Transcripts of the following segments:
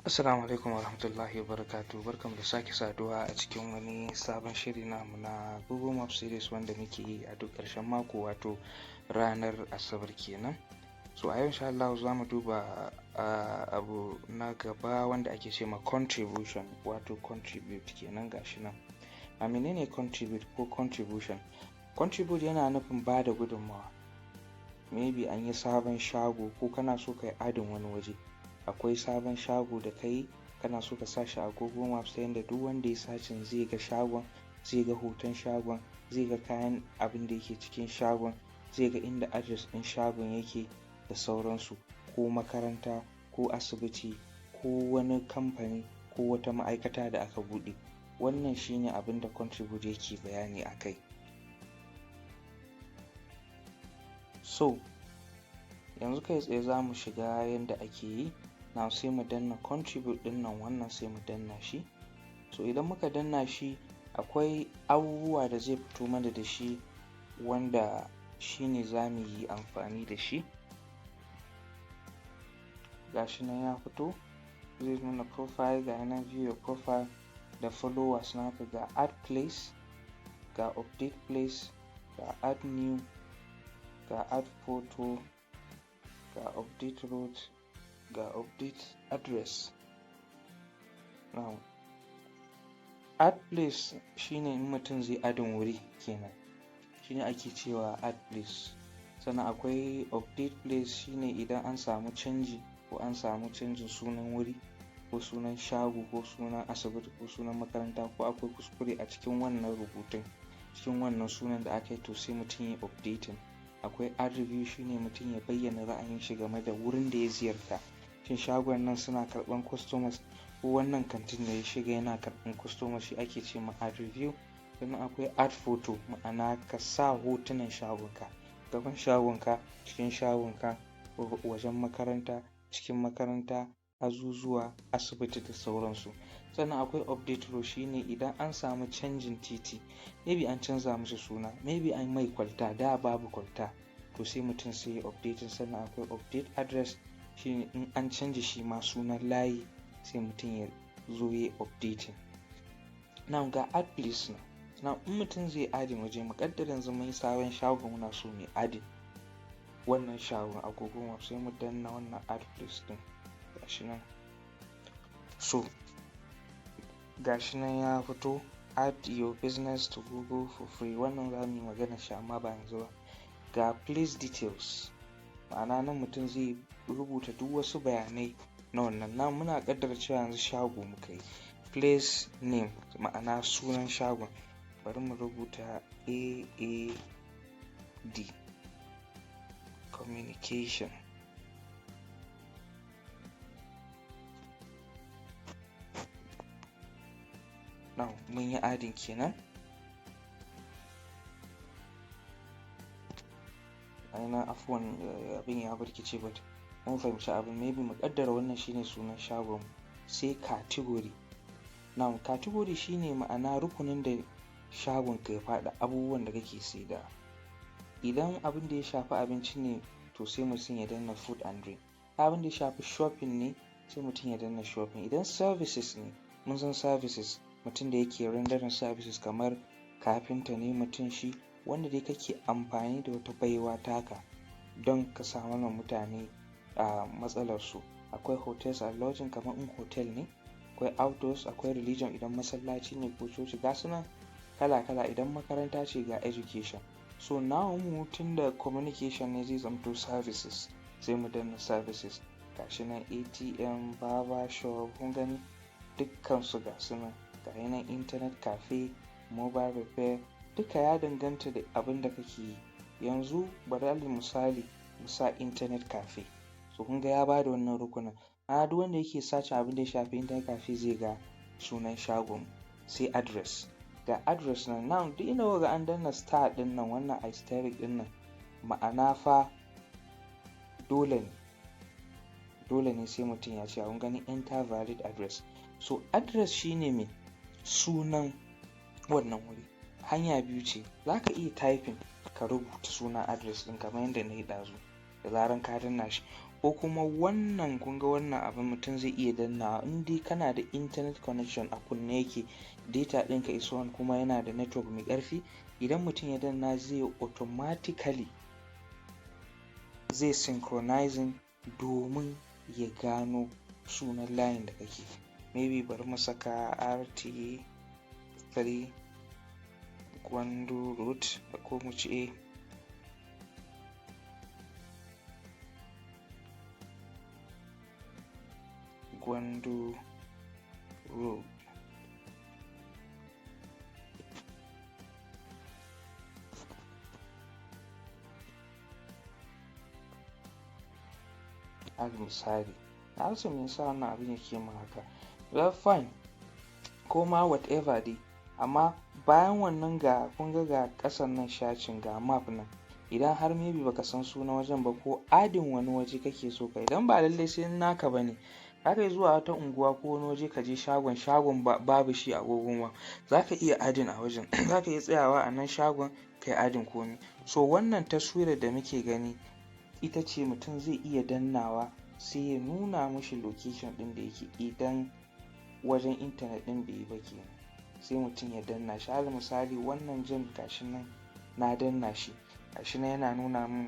Assalamu alaikum warahmatullahi wabarakatuh. Barkanmu da sake saduwa a cikin wani sabon shiri namu na Google Maps series wanda muke yi a duk ƙarshen mako, wato ranar Asabar kenan. So a yau insha Allah za mu duba abu na gaba wanda ake ce ma contribution, wato contribute kenan. Gashi nan. A menene contribute ko contribution? Contribute yana nufin ba da gudunmawa. Maybe an yi sabon shago ko kana so ka yi adin wani waje. Akwai sabon shago da kai kana so ka sa shi a Google Maps ta yanda duk wanda ya sacin zai ga shagon, zai ga hoton shagon, zai ga kayan abin da yake cikin shagon, zai ga inda address ɗin shagon yake da sauransu, ko makaranta ko asibiti ko wani kamfani ko wata ma'aikata da aka buɗe. Wannan shine abin da contribute yake bayani a kai. So yanzu kai tsaye za mu shiga yadda ake yi. Na sai mu danna contribute ɗin nan, wannan sai mu danna shi. So idan muka danna shi akwai abubuwa da zai fito mana da shi wanda shine za mu yi amfani da shi. Gashi nan ya fito, zai nuna profile, ga nan view your profile da followers naka, ga add place, ga update place, ga add new, ga add photo, ga update route, ga update address. Now add place shine in mutum zai adin wuri kenan, shine ake cewa add place. Sannan akwai update place, shine idan an samu canji ko an samu canjin sunan wuri ko sunan shago ko sunan asibiti ko sunan makaranta, ko akwai kuskure a cikin wannan rubutun, cikin wannan sunan da aka yi, to sai mutum ya updating. Akwai add review, shine mutum ya bayyana ra'ayin shi game da wurin da ya ziyarta. Shin shagon nan suna karɓan customers, ko wannan kantin da ya shiga yana karɓan customers, shi ake ce ma add review. Sannan akwai add photo, ma'ana ka sa hotunan shagonka, gaban shagonka, cikin shagonka, wajen makaranta, cikin makaranta, azuzuwa, asibiti da sauransu. Sannan akwai update row, shine idan an samu canjin titi, maybe an canza mishi suna, maybe an mai kwalta, da babu kwalta, to sai mutum sai ya update. Sannan akwai update address, shine in an canza shi ma sunan layi, sai mutum ya zo ya updating. Now ga add place na. Now in mutum zai adin waje, muƙaddar yanzu mun yi sabon shago muna so mu adin wannan shagon a Google Maps, sai mu danna wannan add place din. Gashi nan. So gashi nan ya fito, add your business to Google for free. Wannan za mu yi magana shi amma ba yanzu ba. Ga place details, ma'ana nan mutum zai rubuta duk wasu bayanai na wannan. Nan muna kaddara cewa yanzu shago muka yi. Place name, ma'ana sunan shagon, bari mu rubuta AAD communication. Now mun yi adin kenan. Aina afwan, abin ya burkice, but mun fahimci abin. Maybe mu kaddara wannan shine sunan shagon. Sai category. Now category shine ma'ana rukunin da shagon ka ya faɗa, abubuwan da kake saida. Idan abin da ya shafi abinci ne, to sai mutum ya danna food and drink. Abin da ya shafi shopping ne, sai mutum ya danna shopping. Idan services ne, mun san services, mutum da yake rendering services, kamar kafinta ne mutum shi, wanda dai kake amfani da wata baiwa taka don ka samu wa mutane matsalarsu. Akwai hotels and lodging, kamar in hotel ne. Akwai outdoors, akwai religion, idan masallaci ne ko coci. Ga su nan kala-kala. Idan makaranta ce, ga education. So now mu tun da communication ne, zai zamto services, sai mu danna services. Gashi nan ATM, barber shop, kun gani dukkansu ga su nan. Ga nan internet cafe, mobile repair, duka ya danganta da abin da kake yi. Yanzu bari alal misali mu sa internet cafe. So kun ga ya bada wannan rukunin. Duk wanda yake sace abin da ya shafi internet cafe zai ga sunan shagon. Sai address, ga address nan. Now duk inda ga an danna star din nan, wannan asterisk din nan, ma'ana fa dole ne sai mutum ya ce kun gani enter valid address. So address shine me sunan wannan wuri. Hanya biyu ce, za ka iya typing ka rubuta sunan address ɗin kamar yadda na yi ɗazu da zaran ka danna shi, ko kuma wannan kun ga wannan abin mutum zai iya dannawa in dai kana da internet connection a kunne yake, data ɗinka is on kuma yana da network mai ƙarfi, idan mutum ya danna zai automatically zai synchronizing domin ya gano sunan layin da kake. Maybe bari mu saka RT3 Gwandu Road ko mu ce Gwandu Road. Al misali, na rasa me yasa wannan abin yake min haka. Well fine, ko ma whatever dai, amma bayan wannan ga kun ga ƙasan nan shacin ga map nan, idan har maybe baka san sunan wajen ba ko adin wani waje kake so ka, idan ba lallai sai naka bane, zaka yi zuwa wata unguwa ko wani waje ka je shagon babu shi a Google Map, zaka iya adin a wajen zaka iya tsayawa a nan shagon kai adin komai. So wannan taswirar da muke gani ita ce mutum zai iya dannawa sai ya nuna mishi location ɗin da yake idan wajen intanet ɗin bai yi ba kenan, sai mutum ya danna shi. Al misali wannan jan gashi nan na danna shi, gashi nan yana nuna min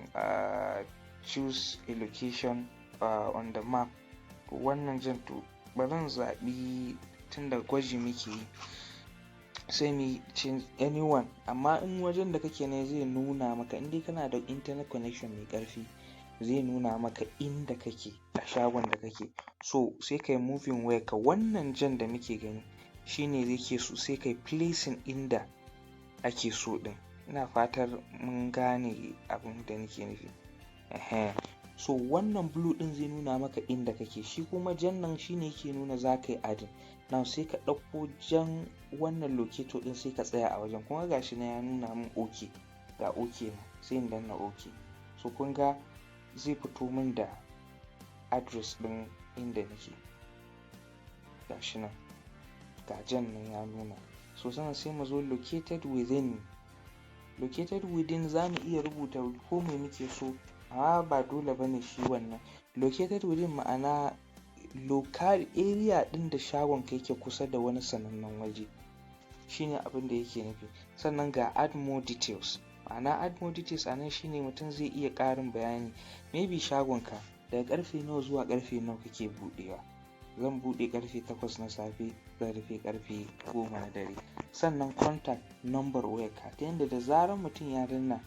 choose a location on the map. To wannan jan to bari in zaɓi tunda gwaji muke yi sai mu change anyone, amma in wajen da kake ne zai nuna maka, in dai kana da internet connection mai ƙarfi zai nuna maka inda kake a shagon da kake. So sai kai moving wayarka, wannan jan da muke gani shine yake so sai kai placing inda ake so din. Ina fatar mun gane abin da nake nufi. So wannan blue din zai nuna maka inda kake, shi kuma jan nan shine yake nuna za ka yi adin. Now sai ka ɗauko jan wannan locator din sai ka tsaya a wajen, kuma gashi na ya nuna min OK, ga OK na sai in danna OK. So kun ga zai fito min da address ɗin inda nake, gashi nan ga jan nan ya nuna. So sannan sai mu zo located within. Located within za mu iya rubuta ko me muke so, amma ba dole bane shi wannan. Located within ma'ana local area ɗin da shagon ka yake kusa da wani sanannen waje, shine abin da yake nufi. Sannan ga add more details, ma'ana add more details anan shine mutum zai iya ƙarin bayani. Maybe shagonka daga ƙarfe nawa zuwa ƙarfe nawa kake buɗewa. Zan buɗe ƙarfe 8 na safe, zan rufe ƙarfe 10 na dare. Sannan contact number wayarka, ta yanda da zarar mutum ya danna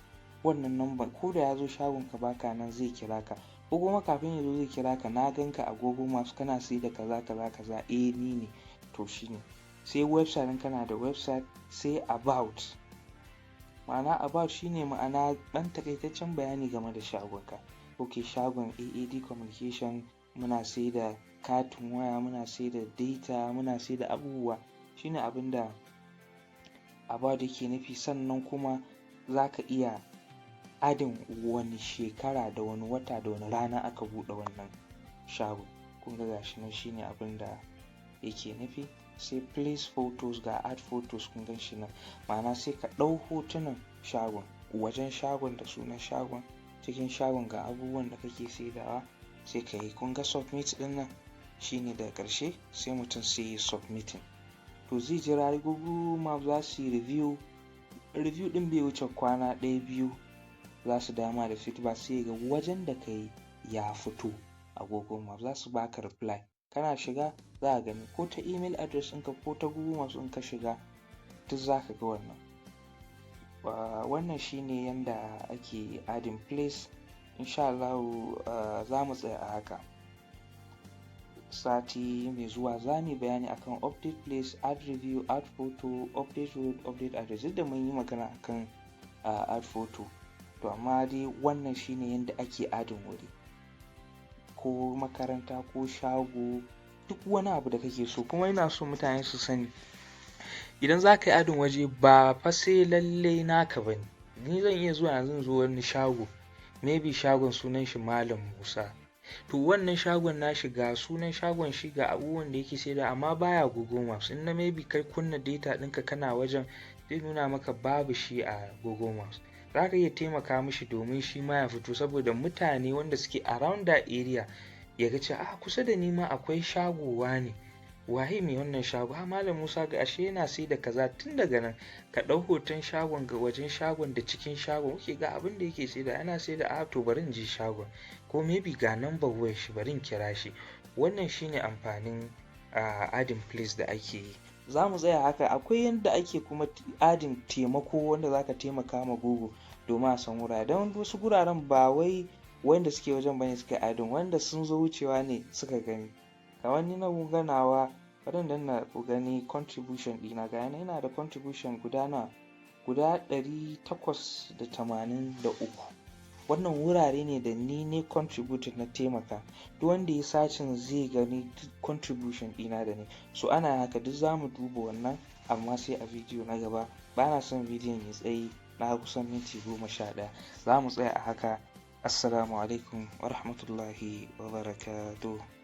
wannan number, ko da ya zo shagonka baka nan zai kira ka, ko kuma kafin ya zo zai kira ka, na ganka a Google Maps kana sai da kaza kaza kaza, ni ne, to shine. Sai website ɗin kana da website, sai about. Ma'ana about shine ma'ana ɗan takaitaccen bayani game da shagonka. Ok, shagon AAD Communication, muna sai da katin waya, muna sai da data, muna sai da abubuwa, shine abinda about yake nufi. Sannan kuma zaka iya adin wani shekara da wani wata da wani rana aka buɗe wannan shago. Kun ga gashi nan shine abinda yake nufi. Sai place photos, ga add photos kun gan shi nan, ma'ana sai ka ɗau hotunan shagon, wajen shagon da sunan shagon, cikin shagon ga abubuwan da kake saidawa sai ka yi. Kun ga submit ɗin nan shine daga ƙarshe, sai mutum sai yi submitting. To zai jira Google Maps za su yi review ɗin bai wuce kwana 1-2 za su dama da feedback, sai ga wajen da ka yi ya fito a Google Maps, za su baka reply. Kana shiga za a gani ko ta email address ɗinka ko ta Google Maps in ka shiga duk za ka ga wannan. Wannan shine yanda ake adding place. Insha Allah za mu tsaya a haka. Sati mai zuwa za mu yi bayani akan update place, add review, add photo, update road, update address. Duk da mun yi magana akan add photo, to amma dai wannan shine yanda ake adin wuri, ko makaranta ko shago, duk wani abu da kake so. Kuma ina so mutane su sani, idan za ka yi adin waje ba fa sai lalle naka bane. Ni zan iya zuwa yanzu zo wani shago, maybe shagon sunan shi Malam Musa, to wannan shagon na shiga sunan shagon shi ga abubuwan da yake saida, amma baya Google Maps. In na maybe kai kunna data ɗinka kana wajen, zai nuna maka babu shi a Google Maps. za ka iya taimaka mishi domin shi ma ya fito, saboda mutane wanda suke around that area ya ga cewa kusa da ni ma akwai shagowa ne, waye mai wannan shago, malam Musa ga ashe yana sai da kaza. Tun daga nan ka ɗau hoton shagon, ga wajen shagon da cikin shagon, kuke ga abin da yake sai da yana sai da to bari in je shagon, ko maybe ga number wayar shi bari in kira shi. Wannan shine amfanin adding place da ake yi. Za mu tsaya haka. Akwai yanda ake kuma adding taimako, wanda za ka taimaka ma Google domin a san wurare, don wasu guraren ba wai wanda suke wajen bane suka adding, wanda sun zo wucewa ne suka gani. Kamar ni na ganawa, bari in danna ku gani contribution ɗina, ga yana da contribution guda 883. Wannan wurare ne da ni ne contributed na taimaka. Duk wanda ya sacin zai gani contribution ɗina da ne. So ana haka, duk za mu duba wannan, amma sai a bidiyo na gaba. Ba na son bidiyon ya tsayi na kusan minti 11. Za mu tsaya a haka. Assalamu alaikum wa rahmatullahi wa barakatuh.